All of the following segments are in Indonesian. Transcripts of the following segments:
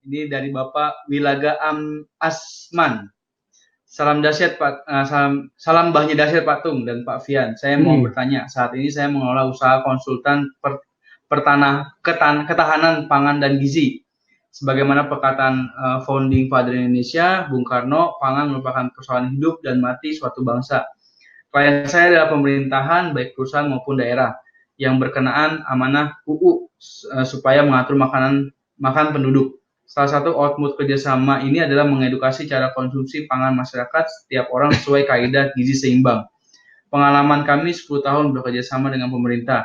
Ini dari Bapak Wilaga Asman. Salam dahsyat Pak, salam bahagia dahsyat Pak Tung dan Pak Fian. Saya mau bertanya, saat ini saya mengelola usaha konsultan ketahanan pangan dan gizi. Sebagaimana perkataan founding father Indonesia, Bung Karno, pangan merupakan persoalan hidup dan mati suatu bangsa. Klien saya adalah pemerintahan, baik perusahaan maupun daerah, yang berkenaan amanah UU supaya mengatur makan penduduk. Salah satu output kerjasama ini adalah mengedukasi cara konsumsi pangan masyarakat setiap orang sesuai kaidah gizi seimbang. Pengalaman kami 10 tahun bekerjasama dengan pemerintah,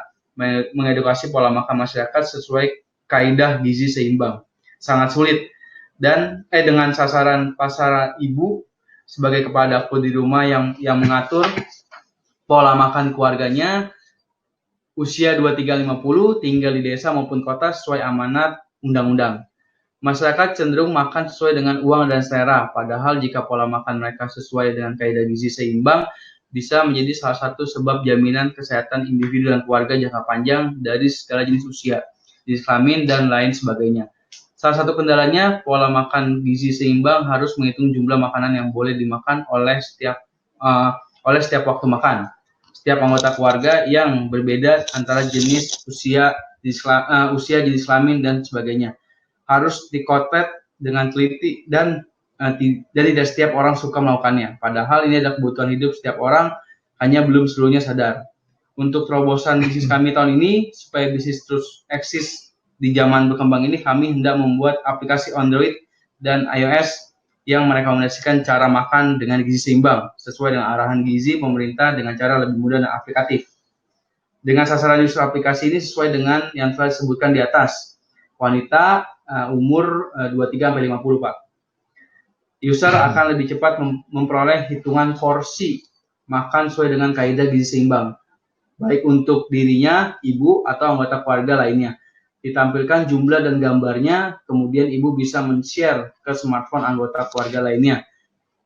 mengedukasi pola makan masyarakat sesuai kaidah gizi seimbang. Sangat sulit. Dan dengan sasaran pasar ibu sebagai kepala dapur di rumah yang mengatur pola makan keluarganya, usia 23-50, tinggal di desa maupun kota sesuai amanat undang-undang. Masyarakat cenderung makan sesuai dengan uang dan selera, padahal jika pola makan mereka sesuai dengan kaidah gizi seimbang, bisa menjadi salah satu sebab jaminan kesehatan individu dan keluarga jangka panjang dari segala jenis usia, jenis kelamin, dan lain sebagainya. Salah satu kendalanya, pola makan gizi seimbang harus menghitung jumlah makanan yang boleh dimakan oleh setiap waktu makan. Setiap anggota keluarga yang berbeda antara jenis usia, jenis kelamin, dan sebagainya harus dikotet dengan teliti dan tidak setiap orang suka melakukannya. Padahal ini adalah kebutuhan hidup setiap orang, hanya belum seluruhnya sadar. Untuk terobosan bisnis kami tahun ini, supaya bisnis terus eksis di zaman berkembang ini, kami hendak membuat aplikasi Android dan iOS yang merekomendasikan cara makan dengan gizi seimbang, sesuai dengan arahan gizi pemerintah dengan cara lebih mudah dan aplikatif. Dengan sasaran user aplikasi ini sesuai dengan yang telah disebutkan di atas. Wanita umur 23-50, Pak. User akan lebih cepat memperoleh hitungan porsi makan sesuai dengan kaidah gizi seimbang, baik untuk dirinya, ibu, atau anggota keluarga lainnya. Ditampilkan jumlah dan gambarnya, kemudian ibu bisa men-share ke smartphone anggota keluarga lainnya,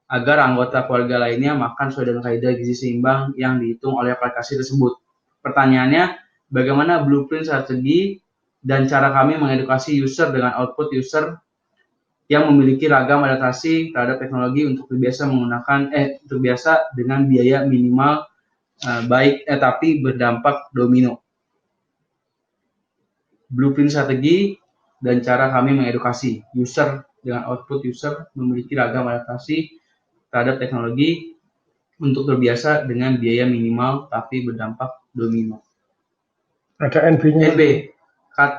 agar anggota keluarga lainnya makan sesuai dengan kaidah gizi seimbang yang dihitung oleh aplikasi tersebut. Pertanyaannya, bagaimana blueprint strategi dan cara kami mengedukasi user dengan output user yang memiliki ragam adaptasi terhadap teknologi untuk terbiasa dengan biaya minimal tapi berdampak domino. Blueprint strategi dan cara kami mengedukasi user dengan output user memiliki ragam adaptasi terhadap teknologi untuk terbiasa dengan biaya minimal tapi berdampak domino. Ada NB-nya. NB.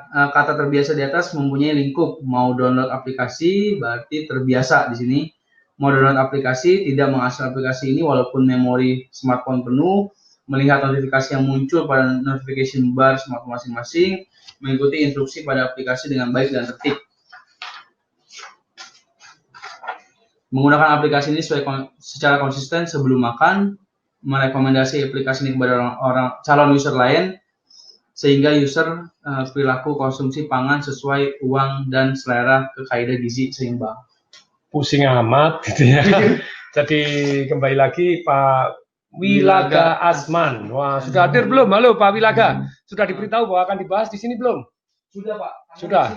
Kata terbiasa di atas mempunyai lingkup. Mau download aplikasi berarti terbiasa di sini. Mau download aplikasi, tidak mengakses aplikasi ini walaupun memori smartphone penuh, melihat notifikasi yang muncul pada notification bar smartphone masing-masing, mengikuti instruksi pada aplikasi dengan baik dan tertib. Menggunakan aplikasi ini secara konsisten sebelum makan, merekomendasi aplikasi ini kepada orang calon user lain, sehingga user perilaku konsumsi pangan sesuai uang dan selera ke kaidah gizi seimbang. Pusing amat gitu ya. Jadi kembali lagi Pak Wilaga Asman. Wah, sudah hadir belum? Halo Pak Wilaga. Sudah diberitahu bahwa akan dibahas di sini belum? Sudah Pak. Sudah.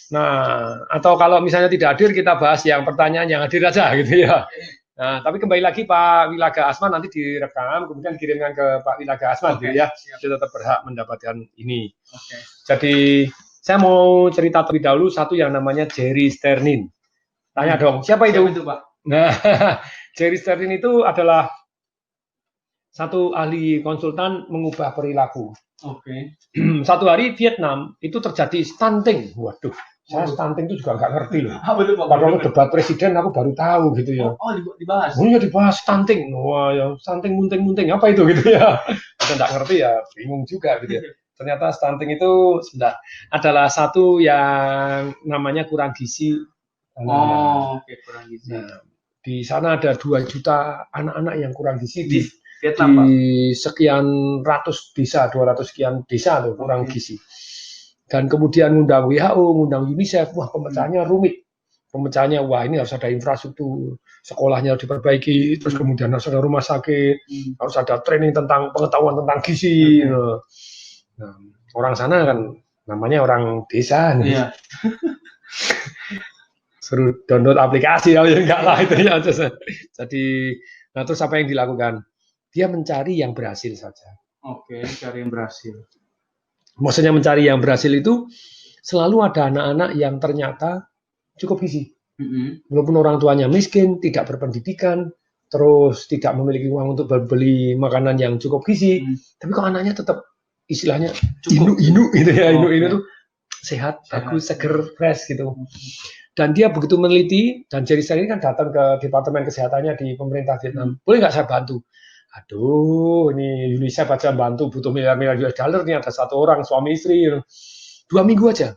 Nah, atau kalau misalnya tidak hadir kita bahas yang pertanyaan yang hadir aja gitu ya. Nah, tapi kembali lagi Pak Wilaga Asman nanti direkam, kemudian kirimkan ke Pak Wilaga Asman gitu ya. Dia tetap berhak mendapatkan ini. Jadi saya mau cerita terlebih dahulu satu yang namanya Jerry Sternin. Tanya dong, siapa itu Pak? Nah, Jerry Sternin itu adalah satu ahli konsultan mengubah perilaku. Satu hari Vietnam itu terjadi stunting. Waduh. Saya stunting itu juga nggak ngerti loh. Padahal debat presiden aku baru tahu gitu ya. Dibahas. Oh ya dibahas stunting. Wah ya stunting munting apa itu gitu ya. Kita nggak ngerti ya bingung juga gitu ya. Ternyata stunting itu adalah satu yang namanya kurang gizi. Kurang gizi. Nah, di sana ada 2 juta anak-anak yang kurang gizi di Vietnam, di sekian ratus desa, 200 sekian desa tuh kurang gizi. Dan kemudian ngundang WHO, ngundang UNICEF, wah pemecahannya rumit. Pemecahannya, wah ini harus ada infrastruktur, sekolahnya harus diperbaiki, terus kemudian harus ada rumah sakit, harus ada training tentang pengetahuan tentang gizi. Nah, orang sana kan namanya orang desa. Iya. suruh download aplikasi, ya enggak lah itu ya. Jadi, nah terus apa yang dilakukan? Dia mencari yang berhasil saja. Oke, cari yang berhasil. Maksudnya mencari yang berhasil itu selalu ada anak-anak yang ternyata cukup gizi. Walaupun orang tuanya miskin, tidak berpendidikan, terus tidak memiliki uang untuk beli makanan yang cukup gizi, tapi kok anaknya tetap istilahnya inu-inu gitu ya, inu-inu tuh sehat, bagus, seger, fresh gitu. Dan dia begitu meneliti, dan Jerry Stein ini kan datang ke departemen kesehatannya di pemerintah Vietnam. Boleh nggak saya bantu? Aduh, ini UNICEF aja bantu, butuh miliar-miliar US dollar, nih ada satu orang, suami istri. 2 minggu aja.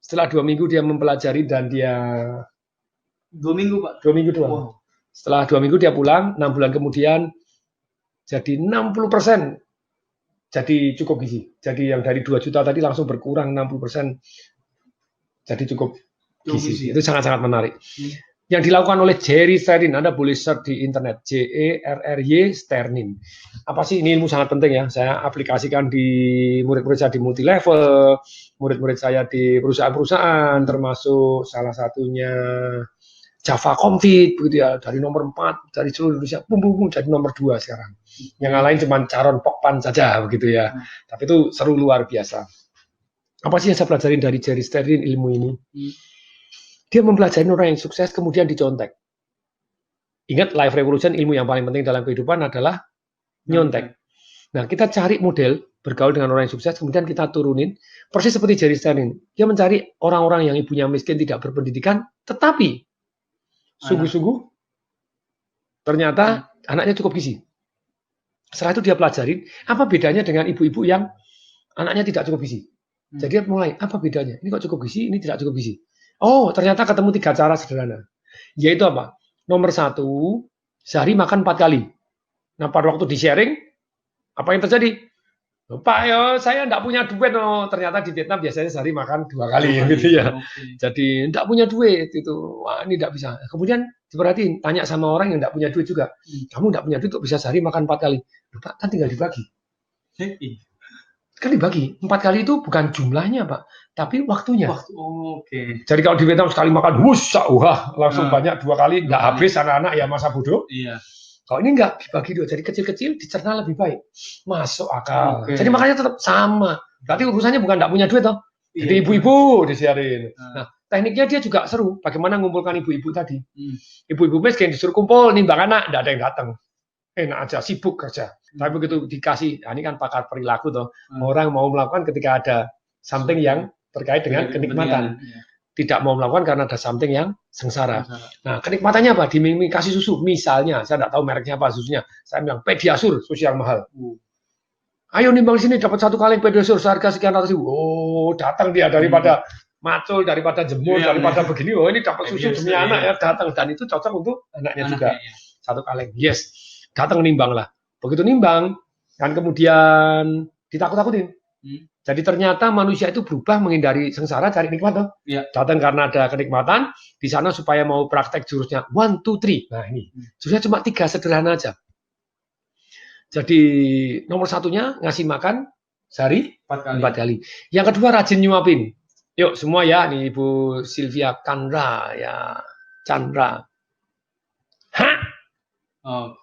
Setelah 2 minggu dia mempelajari dan dia... 2 minggu, Pak? 2 minggu doang. Wow. Setelah 2 minggu dia pulang, 6 bulan kemudian, jadi 60%. Jadi cukup gizi. Jadi yang dari 2 juta tadi langsung berkurang 60%. Jadi cukup gizi. Itu sangat-sangat menarik. Yang dilakukan oleh Jerry Sternin, Anda boleh search di internet, Jerry Sternin. Apa sih ini ilmu sangat penting ya? Saya aplikasikan di murid-murid saya di multilevel, murid-murid saya di perusahaan-perusahaan, termasuk salah satunya Java Confit, begitu ya, dari nomor 4 dari seluruh Indonesia, bum jadi nomor 2 sekarang. Yang lain cuma Caron Pokpan saja, begitu ya. Tapi itu seru luar biasa. Apa sih yang saya pelajarin dari Jerry Sternin ilmu ini? Dia mempelajari orang yang sukses kemudian dicontek. Ingat, life revolution, ilmu yang paling penting dalam kehidupan adalah nyontek. Nah, kita cari model bergaul dengan orang yang sukses, kemudian kita turunin. Persis seperti Jerry Sternin. Dia mencari orang-orang yang ibunya miskin, tidak berpendidikan, tetapi sungguh-sungguh ternyata anaknya cukup gizi. Setelah itu dia pelajari, apa bedanya dengan ibu-ibu yang anaknya tidak cukup gizi. Jadi dia mulai, apa bedanya? Ini kok cukup gizi, ini tidak cukup gizi. Oh, ternyata ketemu 3 cara sederhana. Yaitu apa? Nomor 1, sehari makan 4 kali. Nah, pada waktu di-sharing, apa yang terjadi? Pak, ya, saya tidak punya duit. Oh, ternyata di Vietnam biasanya sehari makan 2 kali, gitu ya. Jadi, tidak punya duit. Itu. Wah, ini tidak bisa. Kemudian, diperhatiin, tanya sama orang yang tidak punya duit juga. Kamu tidak punya duit kok bisa sehari makan 4 kali? Pak, kan tinggal dibagi. Kan dibagi. 4 kali itu bukan jumlahnya, Pak, tapi waktunya. Jadi kalau di Vietnam sekali makan, wah, langsung banyak 2 kali, nggak habis anak-anak ya masa bodoh. Iya. Kalau ini nggak dibagi 2, jadi kecil-kecil dicerna lebih baik. Masuk akal. Jadi makanya tetap sama. Berarti urusannya bukan nggak punya duit, toh. Jadi ibu-ibu disiarin. Nah, tekniknya dia juga seru. Bagaimana mengumpulkan ibu-ibu tadi. Ibu-ibu miskin disuruh kumpul, nimbang anak, nggak ada yang datang. Enak aja, sibuk kerja. Tapi begitu dikasih, nah ini kan pakar perilaku toh. Orang mau melakukan ketika ada something yang terkait dengan kenikmatan. Tidak mau melakukan karena ada something yang sengsara. Nah, kenikmatannya apa? Diminum kasih susu. Misalnya, saya tidak tahu mereknya apa susunya. Saya bilang Pediasure, susu yang mahal. Ayo nimbang sini dapat 1 kaleng Pediasure seharga sekian ratus ribu. Oh, datang dia daripada macul, daripada jemur, daripada begini. Oh, ini dapat susu demi anak ya, datang. Dan itu cocok untuk anaknya juga. 1 kaleng. Yes. Datang nimbang lah. Begitu nimbang, kan kemudian ditakut-takutin. Jadi ternyata manusia itu berubah menghindari sengsara, cari nikmat. Toh. Datang karena ada kenikmatan, di sana supaya mau praktek jurusnya 1, 2, 3. Nah ini, jurusnya cuma 3, sederhana aja. Jadi nomor 1-nya ngasih makan sehari 4 kali. Yang kedua rajin nyuapin. Yuk semua ya, nih Ibu Sylvia Chandra ya, Chandra. Nah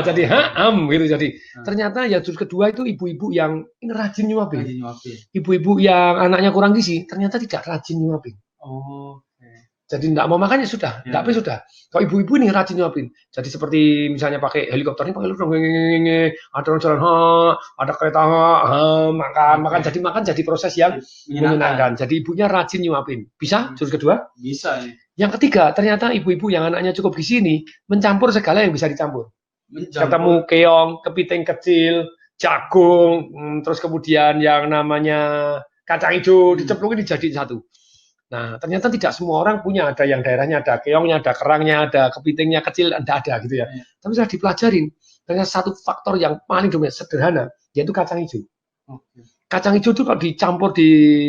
jadi gitu jadi ternyata ya jurus kedua itu ibu-ibu yang rajin nyuapin. Ibu-ibu yang anaknya kurang gizi ternyata tidak rajin nyuapin. Jadi tidak mau makan ya sudah, tidak apa sudah. Kalau ibu-ibu ini rajin nyuapin. Jadi seperti misalnya pakai helikopter ini pakai ada orang jalan, ada kereta, makan. Jadi makan jadi proses yang menyenangkan. Jadi ibunya rajin nyuapin. Bisa jurus kedua? Bisa. Yang ketiga, ternyata ibu-ibu yang anaknya cukup gizi ini mencampur segala yang bisa dicampur. Ketemu keong, kepiting kecil, jagung, terus kemudian yang namanya kacang hijau dicemplungin dijadiin satu. Nah, ternyata tidak semua orang punya. Ada yang daerahnya ada keongnya, ada kerangnya, ada kepitingnya kecil, ada gitu ya. Tapi sudah dipelajarin. Ternyata satu faktor yang paling dominan sederhana, yaitu kacang hijau. Kacang hijau itu kalau dicampur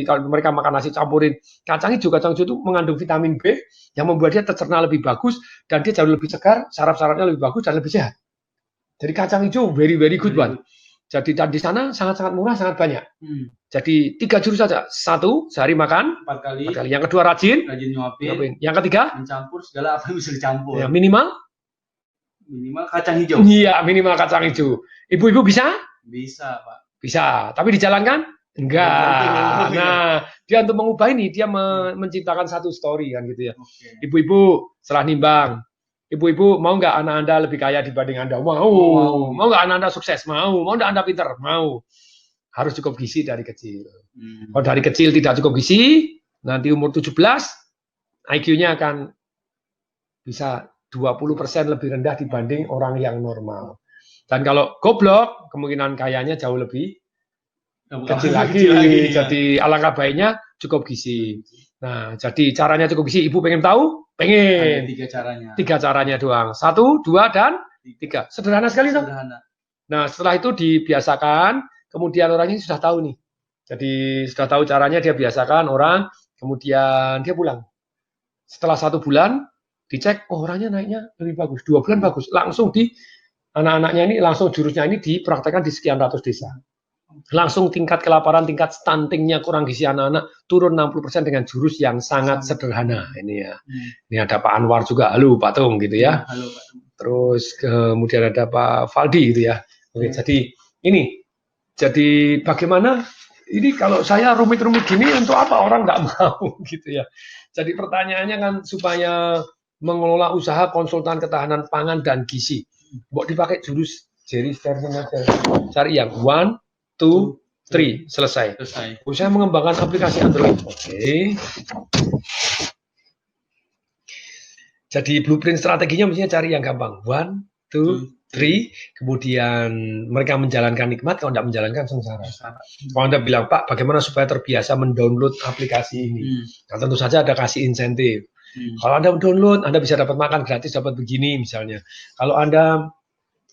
kalau mereka makan nasi campurin kacang hijau itu mengandung vitamin B yang membuat dia tercerna lebih bagus dan dia jauh lebih segar, saraf-sarafnya lebih bagus dan lebih sehat. Jadi kacang hijau very good one. Jadi di sana sangat-sangat murah, sangat banyak. Jadi 3 jurus saja. 1, sehari makan 4 kali. 4 kali. Yang kedua rajin nyuapin. Yang ketiga mencampur segala apa yang bisa dicampur. Ya, minimal kacang hijau. Iya, minimal kacang hijau. Ibu-ibu bisa? Bisa, Pak. Bisa, tapi dijalankan? Enggak. Nah, dia untuk mengubah ini, dia menciptakan satu story kan gitu ya. Ibu-ibu setelah nimbang, ibu-ibu mau nggak anak Anda lebih kaya dibanding Anda? Mau. Mau nggak anak Anda sukses? Mau. Mau nggak Anda pintar? Mau. Harus cukup gizi dari kecil. Kalau dari kecil tidak cukup gizi, nanti umur 17, IQ-nya akan bisa 20% lebih rendah dibanding orang yang normal. Dan kalau goblok, kemungkinan kayanya jauh lebih kecil lagi. Jadi alangkah baiknya cukup gizi. Nah, jadi caranya cukup gizi. Ibu pengen tahu? Pengen. Ada 3 caranya. 3 caranya doang. 1, 2, dan 3. Sederhana sekali toh. Nah, setelah itu dibiasakan, kemudian orangnya sudah tahu nih. Jadi sudah tahu caranya, dia biasakan orang, kemudian dia pulang. Setelah 1 bulan, dicek, oh orangnya naiknya lebih bagus. 2 bulan bagus. Langsung di anak-anaknya ini, langsung jurusnya ini dipraktekkan di sekian ratus desa. Langsung tingkat kelaparan, tingkat stuntingnya kurang gizi anak-anak turun 60% dengan jurus yang sangat sederhana. Ini ya. Ini ada Pak Anwar juga, halo Pak Tung gitu ya. Halo Pak Tung. Terus kemudian ada Pak Faldi gitu ya. Oke, jadi ini. Jadi bagaimana ini kalau saya rumit-rumit gini untuk apa orang nggak mau gitu ya. Jadi pertanyaannya kan supaya mengelola usaha konsultan ketahanan pangan dan gizi. Mau dipakai jurus Jerry Sterling aja. Cari yang 1, 2, 3, selesai. Saya mengembangkan aplikasi Android. Oke. Jadi blueprint strateginya mestinya cari yang gampang. 1, 2, 3. Kemudian mereka menjalankan nikmat, kalau tidak menjalankan sengsara. Kalau Anda bilang, Pak, bagaimana supaya terbiasa mendownload aplikasi ini? Nah, tentu saja ada kasih insentif. Kalau Anda mendownload, Anda bisa dapat makan gratis, dapat begini misalnya. Kalau Anda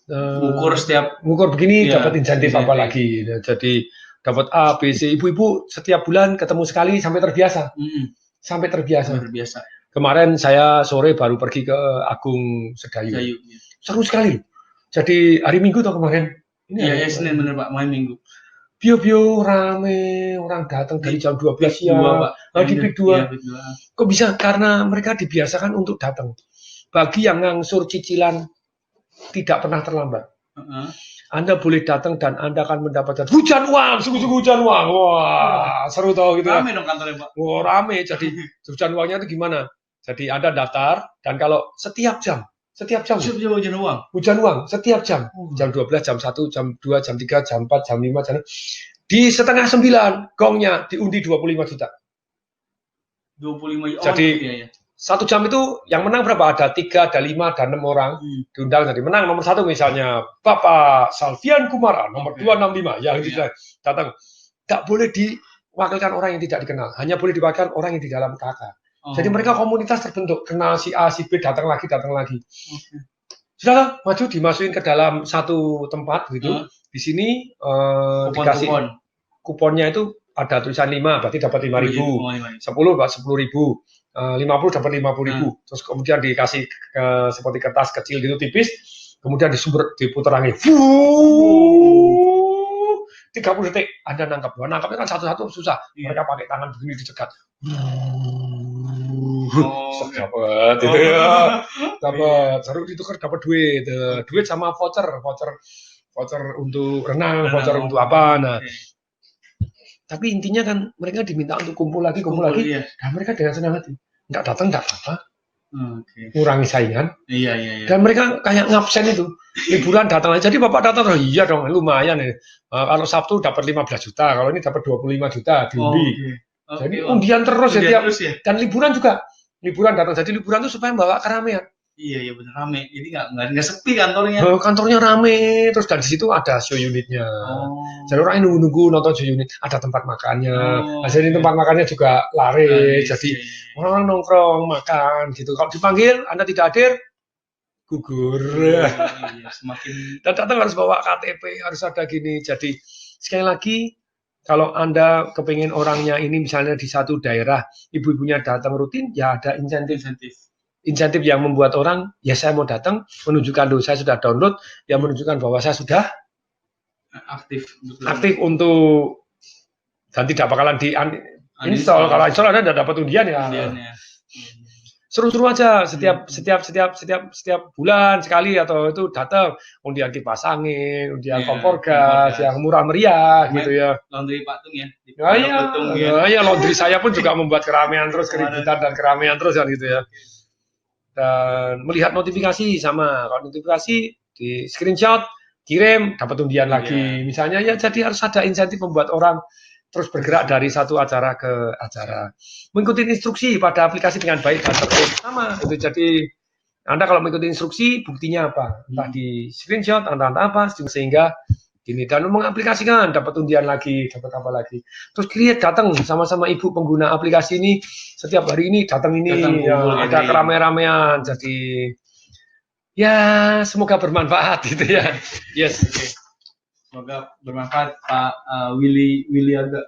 ngukur begini, dapat insentif apa lagi. Nah, jadi dapat A, B, C. Ibu-ibu setiap bulan ketemu sekali sampai terbiasa. Sampai terbiasa. Kemarin saya sore baru pergi ke Agung Sedayu. Seru sekali. Jadi hari Minggu atau kemarin? Iya, Senin bener Pak, main Minggu. Bio rame, orang datang dari jam 12 siang. Di Pik 2. Kok bisa? Karena mereka dibiasakan untuk datang. Bagi yang ngangsur cicilan tidak pernah terlambat. Anda boleh datang dan Anda akan mendapatkan hujan uang, sungguh-sungguh hujan uang. Wah, seru tau gitu ya. Rame dong kantornya Pak. Wah, rame. Jadi hujan uangnya itu gimana? Jadi Anda daftar dan kalau setiap jam hujan uang setiap jam. Jam 12, jam 1, jam 2, jam 3, jam 4, jam 5, jam 6. Di setengah 9 gongnya diundi 25 juta. 25 juta. Jadi 1 jam itu yang menang berapa? Ada 3, ada 5, ada 6 orang diundang. Jadi menang nomor 1 misalnya Bapak Salvian Kumara, nomor 265 ya gitu datang. Nggak boleh diwakilkan orang yang tidak dikenal, hanya boleh diwakilkan orang yang di dalam kakak. Jadi mereka komunitas terbentuk, kenal si A, si B, datang lagi. Sudah maju dimasukin ke dalam satu tempat gitu. Di sini dikasih kuponnya itu ada tulisan 5, berarti dapat 5.000. 10 dapat 10.000. 50 dapat 50.000. Terus kemudian dikasih seperti kertas kecil gitu tipis, kemudian diputar angin. 30 detik Anda nangkap. Nangkapnya kan satu-satu susah. Mereka pakai tangan begini dicegat. Dapat gitu ya. Dapat seru itu kan dapat duit. Duit sama voucher untuk renang, voucher untuk apa. Nah, tapi intinya kan mereka diminta untuk kumpul lagi. Iya. Dan mereka dengan senang hati. Nggak datang nggak apa-apa. Ngurangi saingan. Iya. Dan mereka kayak ngabsen itu. Liburan datang aja. Jadi Bapak datang, iya dong, lumayan ya. Kalau Sabtu dapat 15 juta, kalau ini dapat 25 juta diundi. Jadi undian terus ya. Dan liburan juga. Liburan datang. Jadi liburan itu supaya membawa keramaian. Iya benar rame. Jadi nggak sepi kantornya. Kantornya rame. Terus dan di situ ada show unitnya. Jadi orang yang nunggu nonton show unit. Ada tempat makannya. Jadi tempat makannya juga laris. Jadi orang nongkrong makan gitu. Kalau dipanggil Anda tidak hadir, gugur. Semakin. Dan datang harus bawa KTP, harus ada gini. Jadi sekali lagi, kalau Anda kepingin orangnya ini misalnya di satu daerah, ibu-ibunya datang rutin, ya ada insentif yang membuat orang, ya saya mau datang, menunjukkan saya sudah download, yang menunjukkan bahwa saya sudah aktif untuk dan tidak bakalan di install. Kalau install Anda tidak dapat undian ya. Seru-seru aja setiap bulan sekali atau itu datang undian kipas angin, undian kompor gas yang murah meriah gitu ya. Laundry Pak Tung ya. Ya, laundry saya pun juga membuat keramaian terus, keributan dan keramaian terus kan gitu ya. Dan melihat notifikasi sama, kalau notifikasi di screenshot, kirim, dapat undian lagi. Misalnya ya, jadi harus ada insentif membuat orang terus bergerak dari satu acara ke acara. Mengikuti instruksi pada aplikasi dengan baik dan tertib. Sama, itu jadi Anda kalau mengikuti instruksi, buktinya apa? Entah di screenshot, entah apa, sehingga gini. Dan mengaplikasikan, dapat undian lagi, dapat apa lagi. Terus lihat datang sama-sama ibu pengguna aplikasi ini, setiap hari ini datang ini, ada keramaian-ramaian. Jadi, ya semoga bermanfaat gitu ya. Yes, oke. Semoga bermanfaat Pak Willy Aga.